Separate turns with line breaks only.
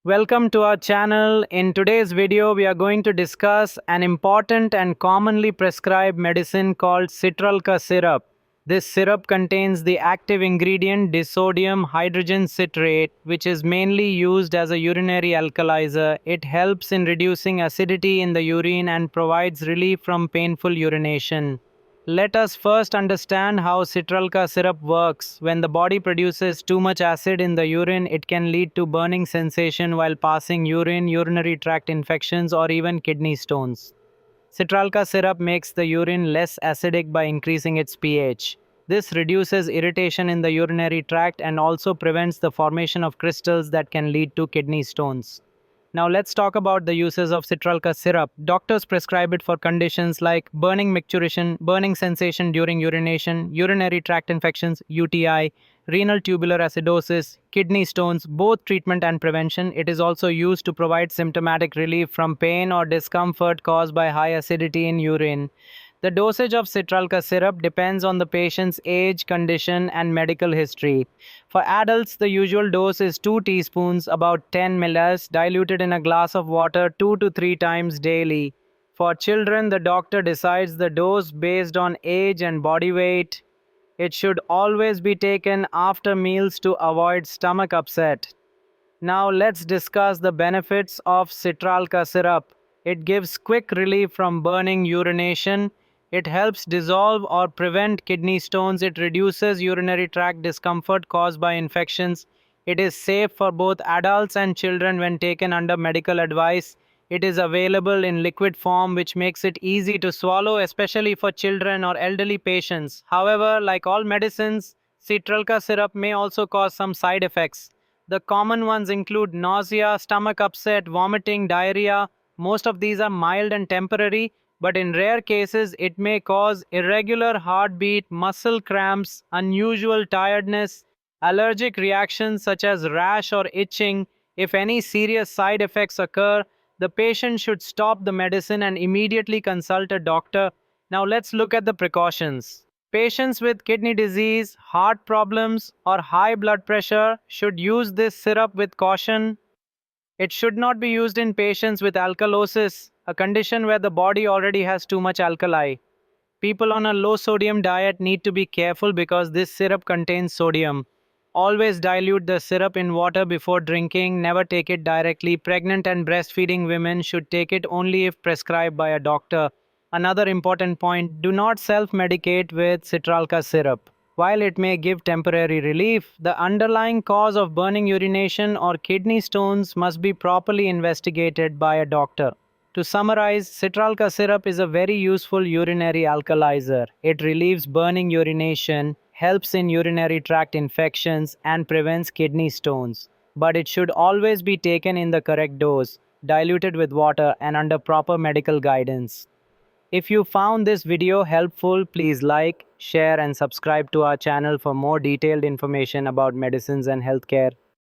Welcome to our channel. In today's video, we are going to discuss an important and commonly prescribed medicine called Citralka Syrup. This syrup contains the active ingredient disodium hydrogen citrate, which is mainly used as a urinary alkalizer. It helps in reducing acidity in the urine and provides relief from painful urination. Let us first understand how citralka syrup works. When the body produces too much acid in the urine, it can lead to burning sensation while passing urine, urinary tract infections, or even kidney stones. Citralka syrup makes the urine less acidic by increasing its pH. This reduces irritation in the urinary tract and also prevents the formation of crystals that can lead to kidney stones. Now let's talk about the uses of citralka syrup. Doctors prescribe it for conditions like burning micturition, burning sensation during urination, urinary tract infections, UTI, renal tubular acidosis, kidney stones, both treatment and prevention. It is also used to provide symptomatic relief from pain or discomfort caused by high acidity in urine. The dosage of citralka syrup depends on the patient's age, condition, and medical history. For adults, the usual dose is 2 teaspoons, about 10 ml, diluted in a glass of water 2 to 3 times daily. For children, the doctor decides the dose based on age and body weight. It should always be taken after meals to avoid stomach upset. Now let's discuss the benefits of citralka syrup. It gives quick relief from burning urination. It helps dissolve or prevent kidney stones. It reduces urinary tract discomfort caused by infections. It is safe for both adults and children when taken under medical advice. It is available in liquid form, which makes it easy to swallow, especially for children or elderly patients. However, like all medicines, citralka syrup may also cause some side effects. The common ones include nausea, stomach upset, vomiting, diarrhea. Most of these are mild and temporary, but in rare cases, it may cause irregular heartbeat, muscle cramps, unusual tiredness, allergic reactions such as rash or itching. If any serious side effects occur, the patient should stop the medicine and immediately consult a doctor. Now, let's look at the precautions. Patients with kidney disease, heart problems, or high blood pressure should use this syrup with caution. It should not be used in patients with alkalosis, a condition where the body already has too much alkali. People on a low sodium diet need to be careful because this syrup contains sodium. Always dilute the syrup in water before drinking, never take it directly. Pregnant and breastfeeding women should take it only if prescribed by a doctor. Another important point, do not self-medicate with citralka syrup. While it may give temporary relief, the underlying cause of burning urination or kidney stones must be properly investigated by a doctor. To summarize, citralka syrup is a very useful urinary alkalizer. It relieves burning urination, helps in urinary tract infections, and prevents kidney stones. But it should always be taken in the correct dose, diluted with water, and under proper medical guidance. If you found this video helpful, please like, share, and subscribe to our channel for more detailed information about medicines and healthcare.